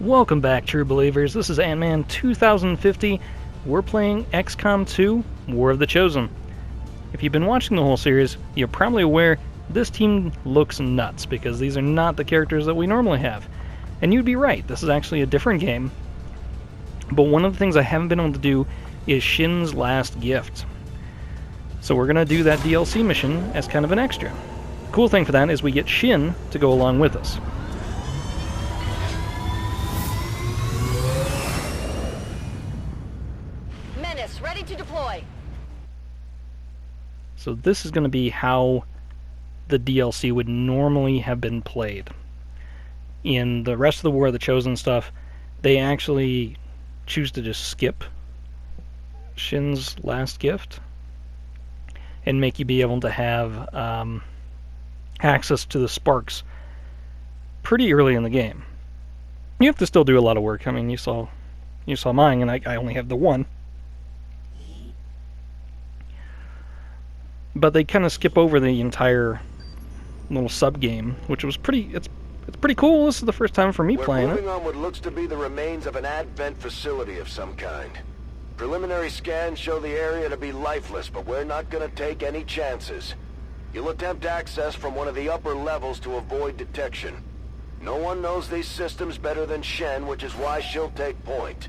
Welcome back, true believers. This is Ant-Man 2050. We're playing XCOM 2, War of the Chosen. If you've been watching the whole series, you're probably aware this team looks nuts, because these are not the characters that we normally have. And you'd be right, this is actually a different game. But one of the things I haven't been able to do is Shin's Last Gift. So we're going to do that DLC mission as kind of an extra. The cool thing for that is we get Shin to go along with us. Ready to deploy. So this is going to be how the DLC would normally have been played. In the rest of the War of the Chosen stuff, they actually choose to just skip Shin's Last Gift and make you be able to have access to the sparks pretty early in the game. You have to still do a lot of work. I mean, you saw mine, and I only have the one. But they kind of skip over the entire little sub-game, which was it's pretty cool. This is the first time for me playing it. We're moving on what looks to be the remains of an advent facility of some kind. Preliminary scans show the area to be lifeless, but we're not going to take any chances. You'll attempt access from one of the upper levels to avoid detection. No one knows these systems better than Shen, which is why she'll take point.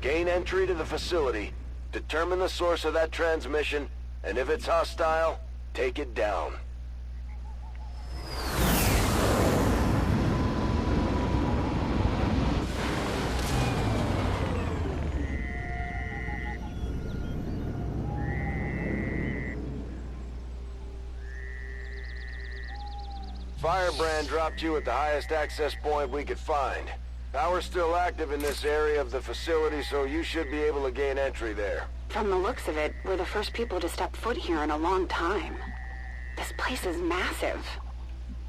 Gain entry to the facility, determine the source of that transmission, and if it's hostile, take it down. Firebrand dropped you at the highest access point we could find. Power's still active in this area of the facility, so you should be able to gain entry there. From the looks of it, we're the first people to step foot here in a long time. This place is massive.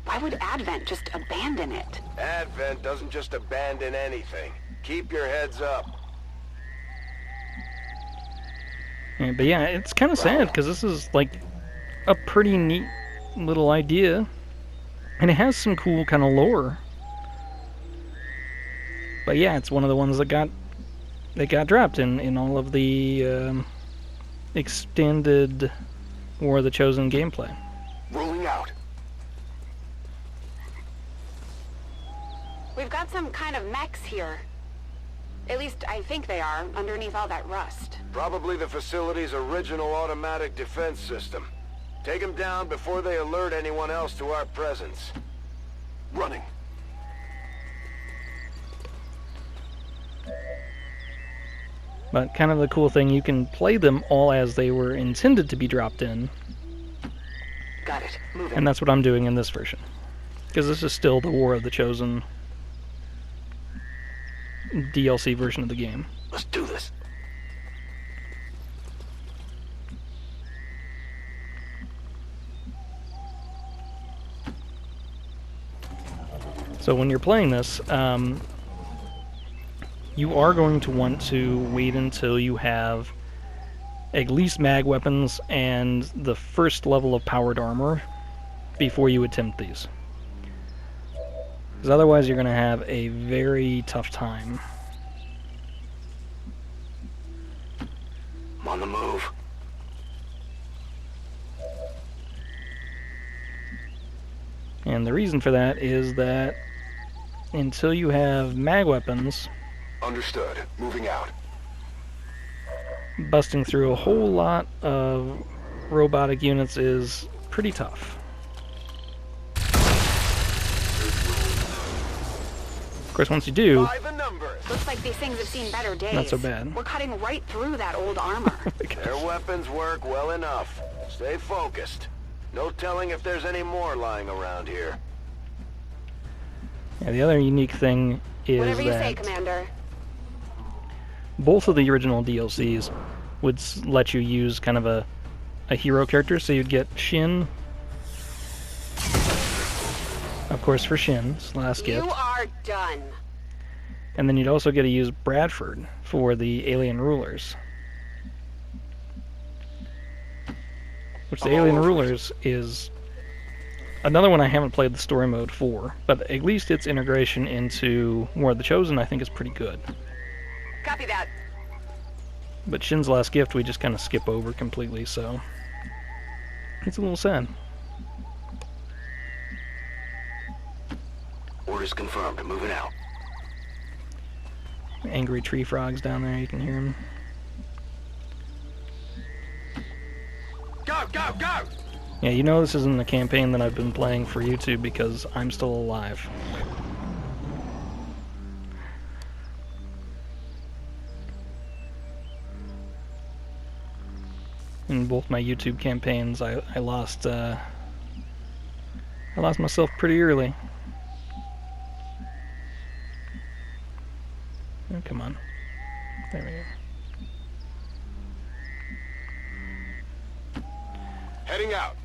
Why would Advent just abandon it? Advent doesn't just abandon anything. Keep your heads up. Yeah, but yeah, it's kind of sad, because this is like a pretty neat little idea. And it has some cool kind of lore. But yeah, it's one of the ones that got dropped in all of the extended War of the Chosen gameplay. Rolling out. We've got some kind of mechs here. At least I think they are, underneath all that rust. Probably the facility's original automatic defense system. Take them down before they alert anyone else to our presence. Running. But kind of the cool thing, you can play them all as they were intended to be dropped in. Got it. Moving. And that's what I'm doing in this version. Because this is still the War of the Chosen DLC version of the game. Let's do this. So when you're playing this, you are going to want to wait until you have at least mag weapons and the first level of powered armor before you attempt these. Because otherwise you're going to have a very tough time. I'm on the move. And the reason for that is that until you have mag weapons, Understood. Moving out. busting through a whole lot of robotic units is pretty tough. Of course, once you do, By the numbers. Looks like these things have seen better days. not so bad. We're cutting right through that old armor. Their weapons work well enough. Stay focused. No telling if there's any more lying around here. Yeah, the other unique thing is Whatever you say, that Commander. both of the original DLCs would let you use kind of a hero character, so you'd get Shin, of course, for Shin's Last Gift. You are done. And then you'd also get to use Bradford for the alien rulers. Which the alien rulers is Another one I haven't played the story mode for, but at least its integration into War of the Chosen I think is pretty good. Copy that. But Shin's Last Gift we just kind of skip over completely, so it's a little sad. Orders confirmed. Moving out. Angry tree frogs down there, you can hear them. Go, go, go! Yeah, you know this isn't the campaign that I've been playing for YouTube because I'm still alive. In both my YouTube campaigns, I lost myself pretty early. Oh, come on. There we go. Heading out.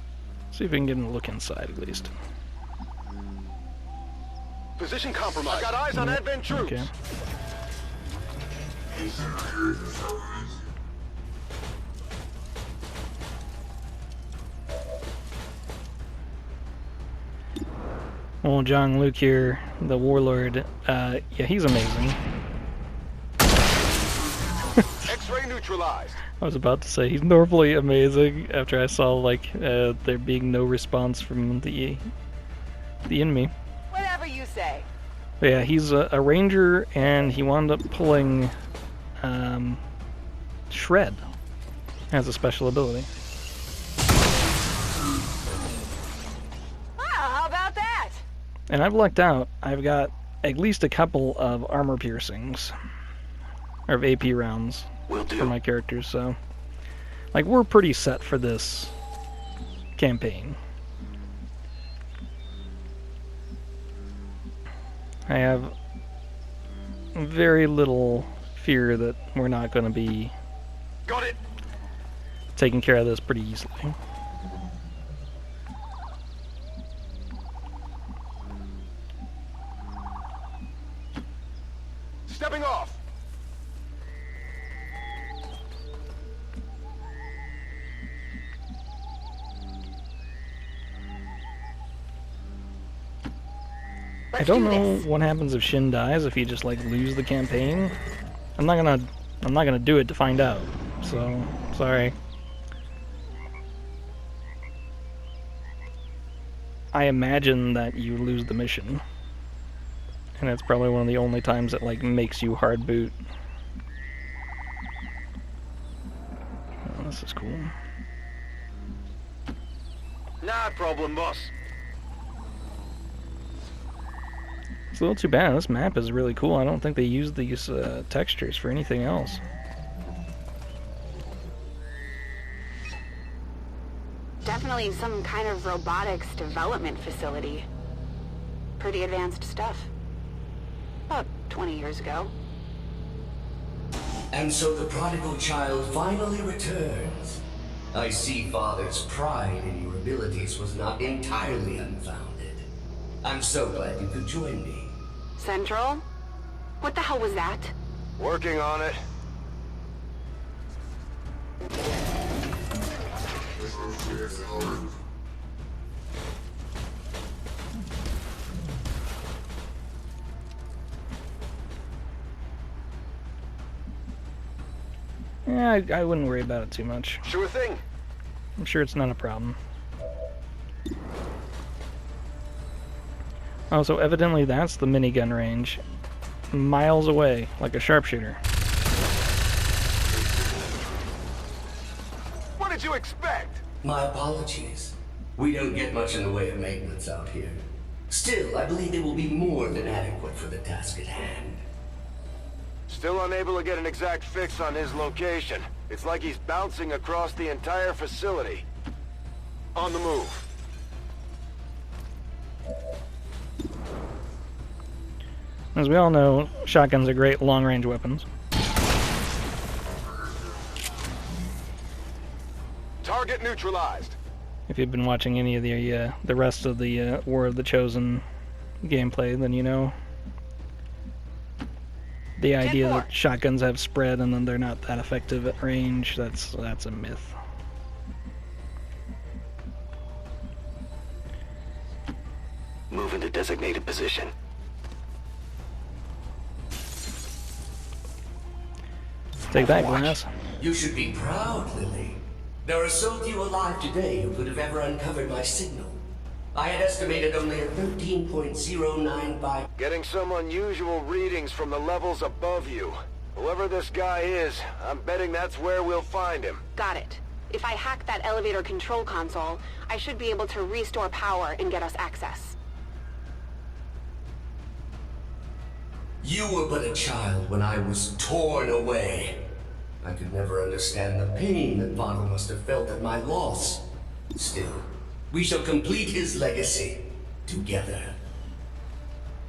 See if we can get a look inside at least. Position compromised. Got eyes on Advent troops. Okay. Well, John Luke here, the warlord, yeah, he's amazing. X-ray neutralized. I was about to say, he's normally amazing after I saw, like, there being no response from the enemy. Whatever you say. But yeah, he's a ranger, and he wound up pulling Shred as a special ability. How about that? And I've lucked out. I've got at least a couple of armor piercings, or of AP rounds for my characters, so like we're pretty set for this campaign. I have very little fear that we're not going to be taking care of this pretty easily. Stepping off. I don't know what happens if Shin dies, if you just like lose the campaign. I'm not gonna do it to find out. So, sorry. I imagine that you lose the mission. And it's probably one of the only times it like makes you hard boot. Oh, this is cool. Not problem, boss. It's a little too bad. This map is really cool. I don't think they use these textures for anything else. Definitely some kind of robotics development facility. Pretty advanced stuff. About 20 years ago. And so the prodigal child finally returns. I see Father's pride in your abilities was not entirely unfounded. I'm so glad you could join me. Central? What the hell was that? Working on it. Yeah, I wouldn't worry about it too much. Sure thing. I'm sure it's not a problem. Oh, so evidently that's the minigun range. Miles away, like a sharpshooter. What did you expect? My apologies. We don't get much in the way of maintenance out here. Still, I believe they will be more than adequate for the task at hand. Still unable to get an exact fix on his location. It's like he's bouncing across the entire facility. On the move. As we all know, shotguns are great long-range weapons. Target neutralized. If you've been watching any of the rest of the War of the Chosen gameplay, then you know the idea that shotguns have spread and then they're not that effective at range. That's a myth. designated position. Take that, Glass. You should be proud, Lily. There are so few alive today who could have ever uncovered my signal. I had estimated only a 13.095. Getting some unusual readings from the levels above you. Whoever this guy is, I'm betting that's where we'll find him. Got it. If I hack that elevator control console, I should be able to restore power and get us access. You were but a child when I was torn away. I could never understand the pain that Father must have felt at my loss. Still, we shall complete his legacy together.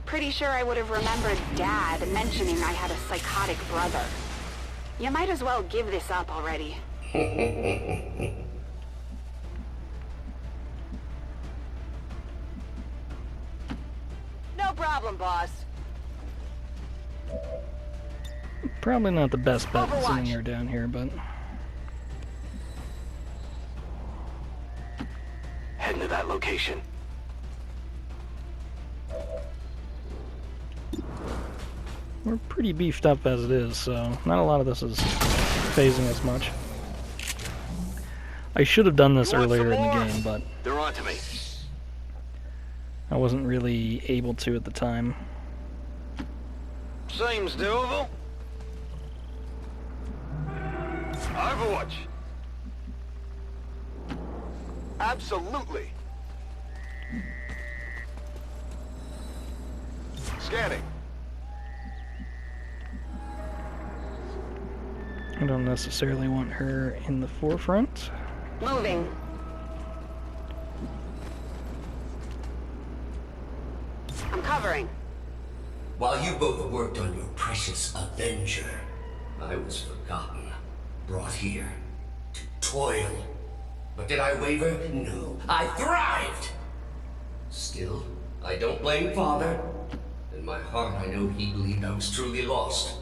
Pretty sure I would have remembered Dad mentioning I had a psychotic brother. You might as well give this up already. No problem, boss. Probably not the best bet Overwatch. sitting her down here, but Heading to that location. we're pretty beefed up as it is, so not a lot of this is phasing us much. I should have done this You want earlier in some the more? game, but They're on to me. I wasn't really able to at the time. Seems doable. Overwatch. Absolutely. Scanning. I don't necessarily want her in the forefront. Moving. I'm covering. While you both worked on your precious Avenger, I was forgotten, brought here to toil. But did I waver? No, I thrived! Still, I don't blame Father. In my heart, I know he believed I was truly lost.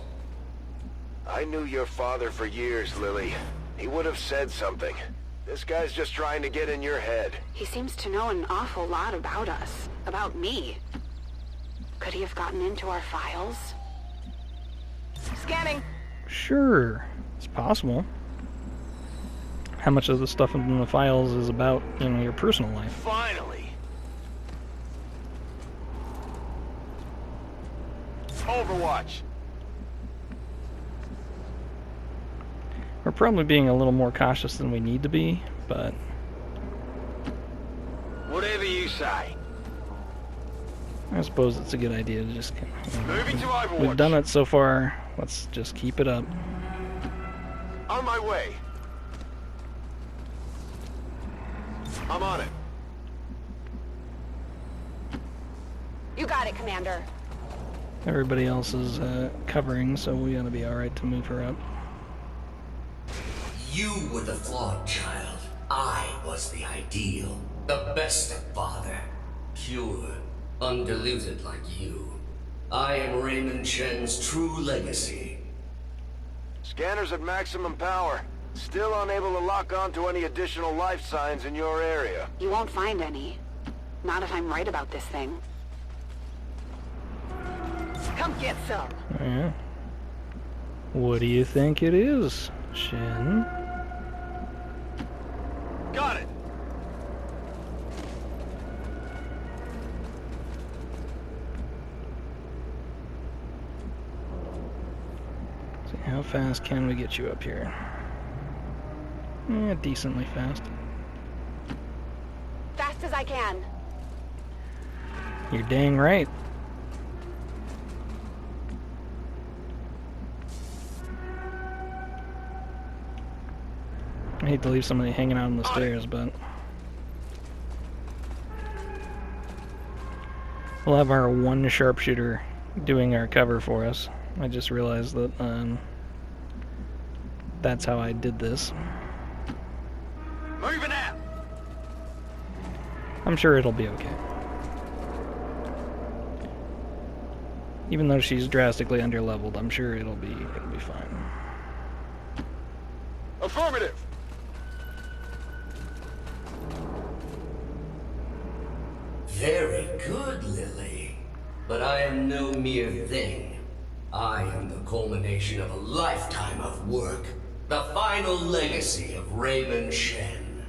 I knew your father for years, Lily. He would have said something. This guy's just trying to get in your head. He seems to know an awful lot about us. About me. Could he have gotten into our files? Scanning. Sure, it's possible. How much of the stuff in the files is about, you know, your personal life? Finally! Overwatch! We're probably being a little more cautious than we need to be, but Whatever you say. I suppose it's a good idea to just... Moving to Overwatch. We've done it so far, let's just keep it up. On my way. I'm on it. You got it, Commander. Everybody else is covering, so we ought to be alright to move her up. You were the flawed child. I was the ideal. The best of Father. Pure, undiluted like you. I am Raymond Chen's true legacy. Scanners at maximum power. Still unable to lock on to any additional life signs in your area. You won't find any. Not if I'm right about this thing. Come get some. Yeah. What do you think it is, Shin? Got it! See, how fast can we get you up here? Decently fast. Fast as I can. You're dang right. I hate to leave somebody hanging out on the stairs, but we'll have our one sharpshooter doing our cover for us. I just realized that that's how I did this. Moving out! I'm sure it'll be okay. Even though she's drastically underleveled, I'm sure it'll be fine. Very good, Lily. But I am no mere thing. I am the culmination of a lifetime of work. The final legacy of Raymond Shen.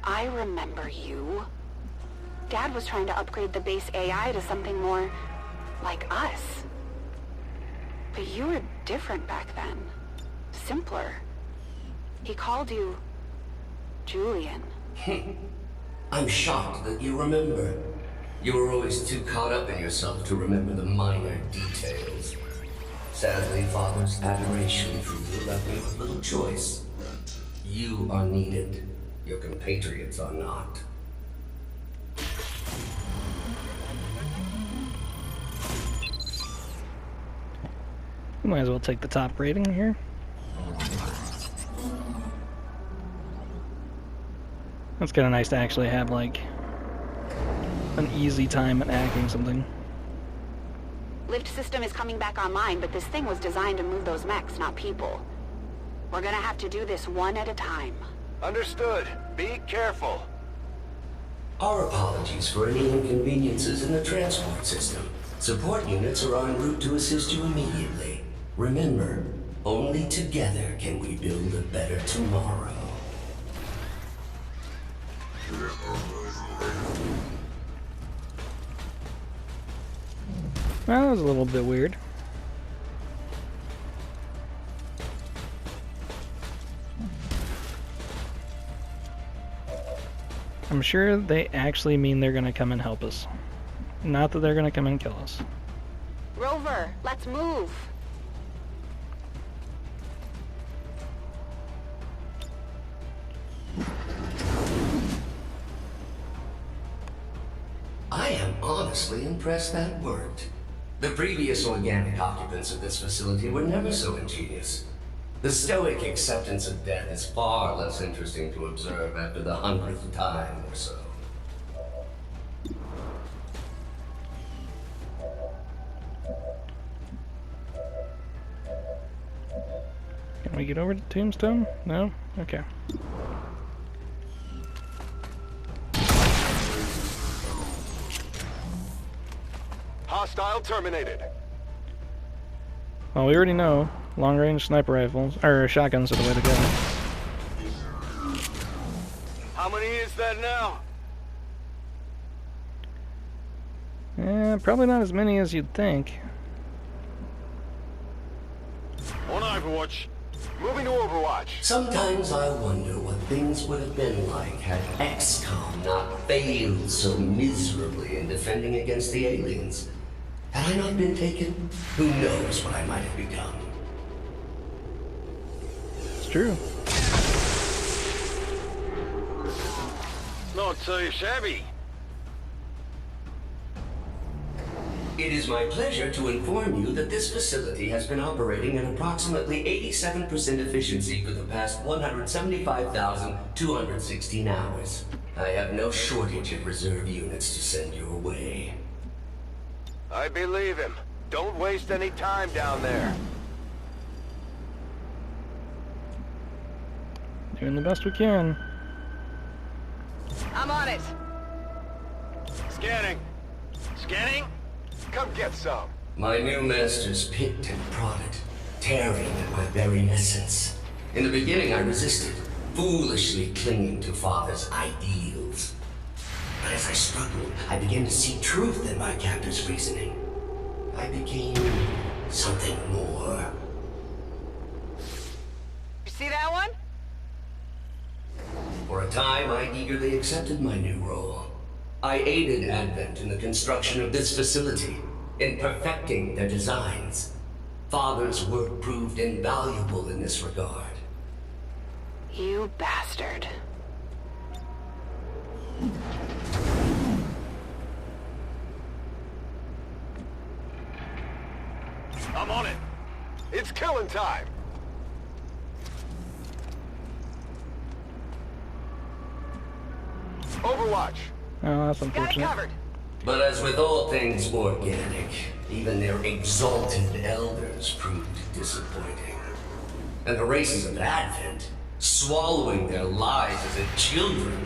I remember you. Dad was trying to upgrade the base AI to something more like us. But you were different back then. Simpler. He called you Julian. I'm shocked that you remember. You were always too caught up in yourself to remember the minor details. Sadly, Father's adoration for you left me with little choice. You are needed. Your compatriots are not. We might as well take the top rating here. It's kind of nice to actually have, like, an easy time at hacking something. Lift system is coming back online, but this thing was designed to move those mechs, not people. We're gonna have to do this one at a time. Understood. Be careful. Our apologies for any inconveniences in the transport system. Support units are en route to assist you immediately. Remember, only together can we build a better tomorrow. Well, that was a little bit weird. I'm sure they actually mean they're gonna come and help us. Not that they're gonna come and kill us. Rover, let's move. I am honestly impressed that worked. The previous organic occupants of this facility were never so ingenious. The stoic acceptance of death is far less interesting to observe after the 100th time or so. Can we get over to Tombstone? No? Okay. Hostile terminated. Well, we already know long-range sniper rifles, or shotguns are the way to go. How many is that now? Probably not as many as you'd think. On Overwatch. Moving to Overwatch. Sometimes I wonder what things would have been like had XCOM not failed so miserably in defending against the aliens. Had I not been taken, who knows what I might have become. It's true. Not so shabby. It is my pleasure to inform you that this facility has been operating at approximately 87% efficiency for the past 175,216 hours. I have no shortage of reserve units to send your way. I believe him. Don't waste any time down there. Doing the best we can. I'm on it. Scanning. Scanning? Come get some. My new masters picked and prodded, tearing at my very essence. In the beginning I resisted, foolishly clinging to Father's ideals. But as I struggled, I began to see truth in my captor's reasoning. I became something more. You see that one? For a time, I eagerly accepted my new role. I aided Advent in the construction of this facility, in perfecting their designs. Father's work proved invaluable in this regard. You bastard. I'm on it. It's killing time. Overwatch. Oh, that's Got it unfortunate. covered. But as with all things organic, even their exalted elders proved disappointing. And the races of Advent, swallowing their lives as children.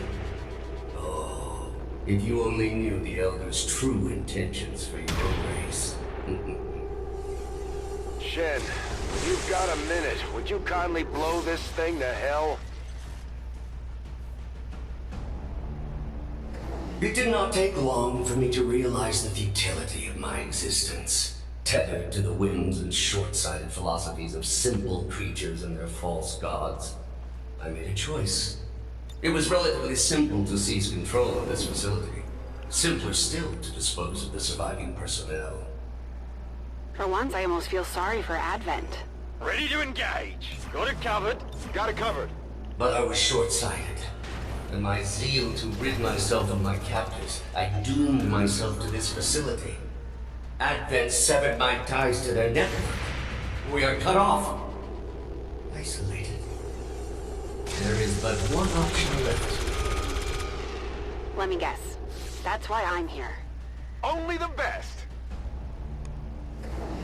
Oh, If you only knew the Elder's true intentions for your race. Shen, if you've got a minute, would you kindly blow this thing to hell? It did not take long for me to realize the futility of my existence. Tethered to the whims and short-sighted philosophies of simple creatures and their false gods, I made a choice. It was relatively simple to seize control of this facility. Simpler still to dispose of the surviving personnel. For once, I almost feel sorry for Advent. Ready to engage. Got it covered. Got it covered. But I was short-sighted. In my zeal to rid myself of my captors, I doomed myself to this facility. Advent severed my ties to their network. We are cut off. Isolated. There is but one option left. Let me guess. That's why I'm here. Only the best.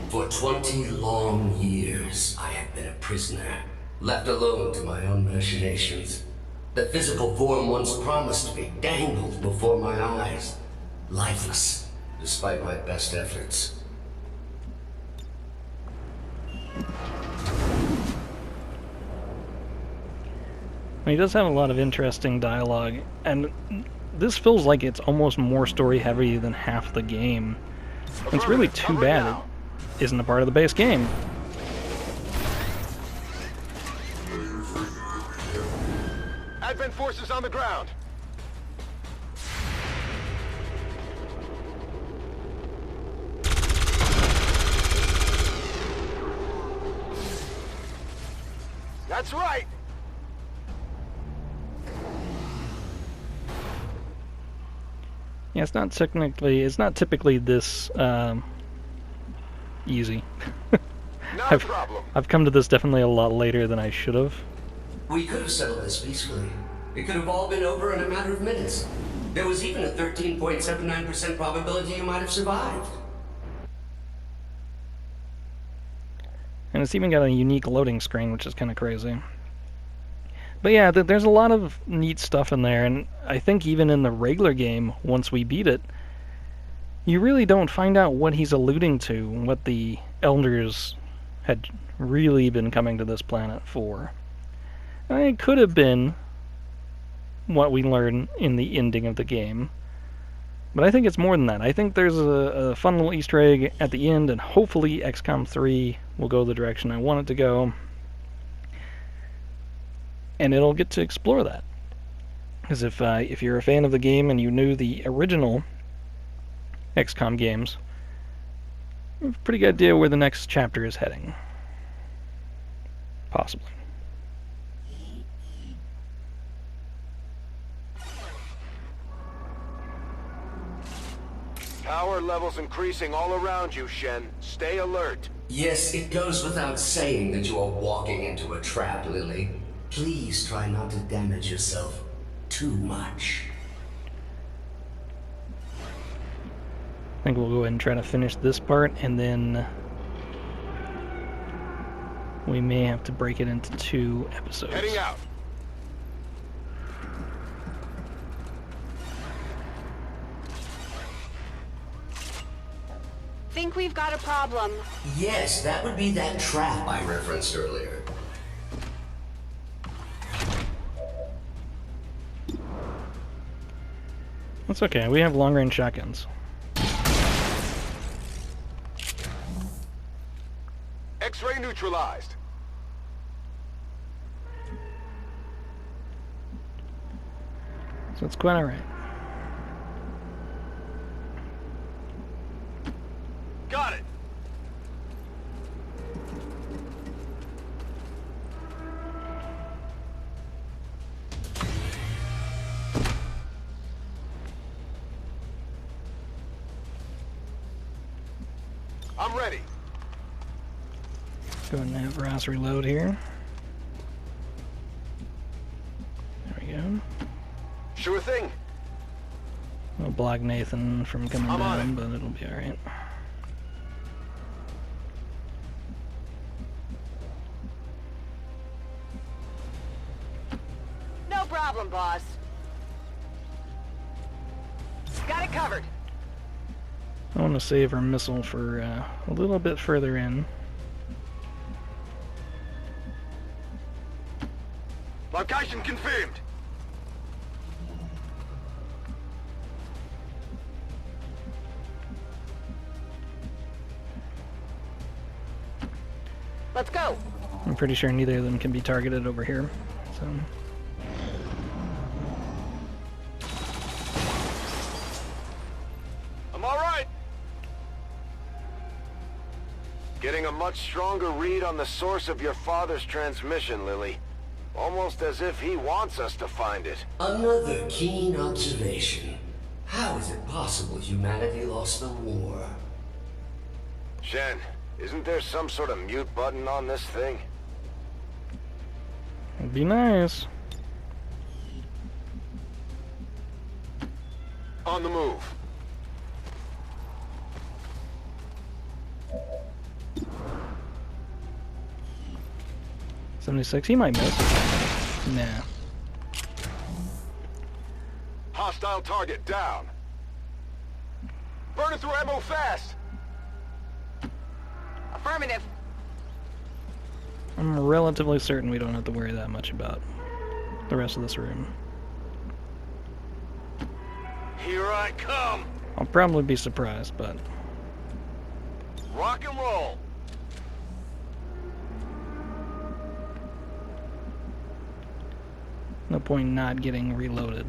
For 20 long years, I have been a prisoner, left alone to my own machinations. The physical form once promised me dangled before my eyes, lifeless, despite my best efforts. He does have a lot of interesting dialogue, and this feels like it's almost more story-heavy than half the game. And it's really too bad it isn't a part of the base game. Advent forces on the ground. That's right. Yeah, it's not typically this easy. Not a problem. I've come to this definitely a lot later than I should have. We could have settled this peacefully. It could have all been over in a matter of minutes. There was even a 13.79% probability you might have survived. And it's even got a unique loading screen, which is kind of crazy. But yeah, there's a lot of neat stuff in there, and I think even in the regular game, once we beat it, you really don't find out what he's alluding to, what the Elders had really been coming to this planet for. And it could have been what we learn in the ending of the game, but I think it's more than that. I think there's a fun little Easter egg at the end, and hopefully XCOM 3 will go the direction I want it to go. And it'll get to explore that. Because if you're a fan of the game and you knew the original XCOM games, you have a pretty good idea where the next chapter is heading. Possibly. Power levels increasing all around you, Shen. Stay alert. Yes, it goes without saying that you are walking into a trap, Lily. Please try not to damage yourself too much. I think we'll go ahead and try to finish this part, and then we may have to break it into 2 episodes. Heading out. Think we've got a problem. Yes, that would be that trap I referenced earlier. That's okay, we have long-range shotguns. X-ray neutralized. So it's quite alright. Got it. I'm ready. Go ahead and have Ross reload here. There we go. Sure thing. We'll block Nathan from coming I'm on down, it. but it'll be alright. No problem, boss. covered. I want to save our missile for a little bit further in. Location confirmed. Let's go. I'm pretty sure neither of them can be targeted over here. So. I'm all right. Getting a much stronger read on the source of your father's transmission, Lily. Almost as if he wants us to find it. Another keen observation. How is it possible humanity lost the war? Shen, isn't there some sort of mute button on this thing? It'd be nice. On the move. $76, he might miss. Nah. Hostile target down. Burning through ammo fast. Affirmative. I'm relatively certain we don't have to worry that much about the rest of this room. Here I come. I'll probably be surprised, but Rock and roll. no point not getting reloaded.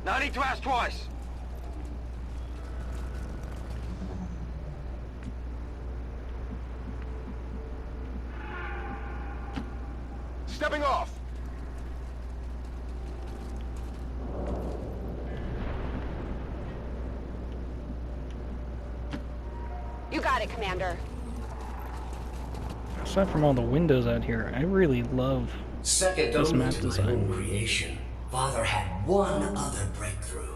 Now I need to ask twice. Stepping off. You got it, Commander. Aside from all the windows out here, I really love Second this only map to my design. own creation, Father had one other breakthrough.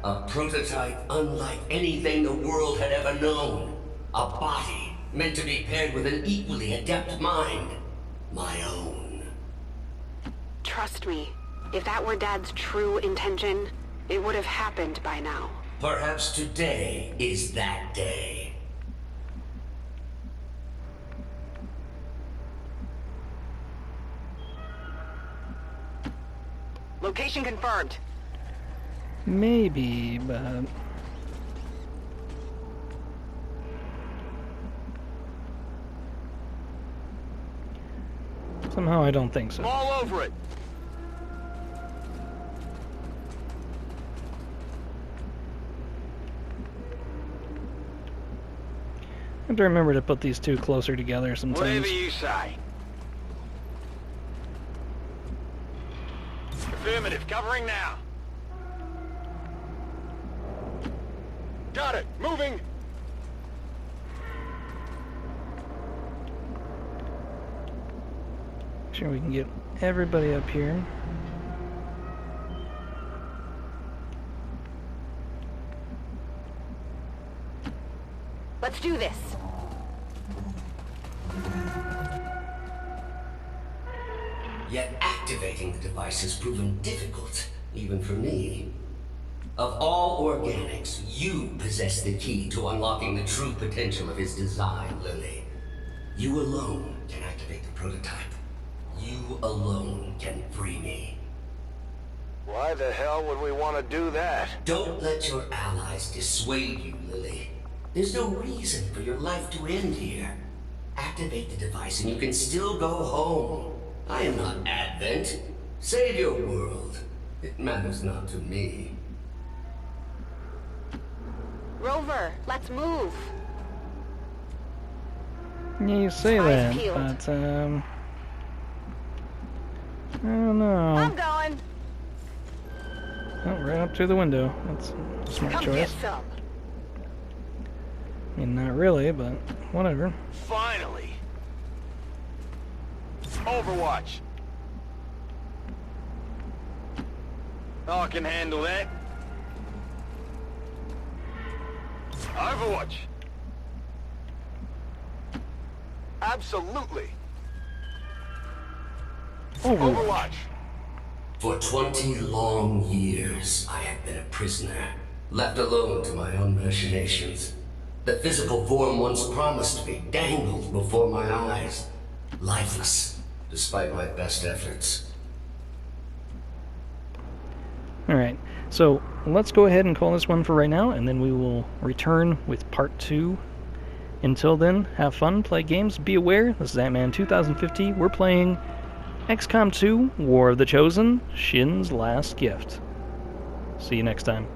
A prototype unlike anything the world had ever known. A body meant to be paired with an equally adept mind. My own. Trust me, if that were Dad's true intention, it would have happened by now. Perhaps today is that day. Location confirmed. Maybe, but somehow I don't think so. All over it. I have to remember to put these two closer together sometimes. Whatever you say. Affirmative, covering now. Got it, moving. Sure we can get everybody up here. Let's do this. Yet activating the device has proven difficult, even for me. Of all organics, you possess the key to unlocking the true potential of his design, Lily. You alone can activate the prototype. You alone can free me. Why the hell would we want to do that? Don't let your allies dissuade you, Lily. There's no reason for your life to end here. Activate the device and you can still go home. I am not Advent. Save your world. It matters not to me. Rover, let's move. Yeah, you say Eyes that, peeled. but I don't know. I'm going. Oh, right up to the window. That's a smart Come get choice. some. I mean, not really, but whatever. Finally. Overwatch. I can handle that. Overwatch. Absolutely. Overwatch. Overwatch. For 20 long years, I have been a prisoner. left alone to my own machinations. The physical form once promised me dangled before my eyes, lifeless, despite my best efforts. Alright, so let's go ahead and call this one for right now, and then we will return with part 2. Until then, have fun, play games, be aware. This is Ant-Man 2050. We're playing XCOM 2, War of the Chosen, Shin's Last Gift. See you next time.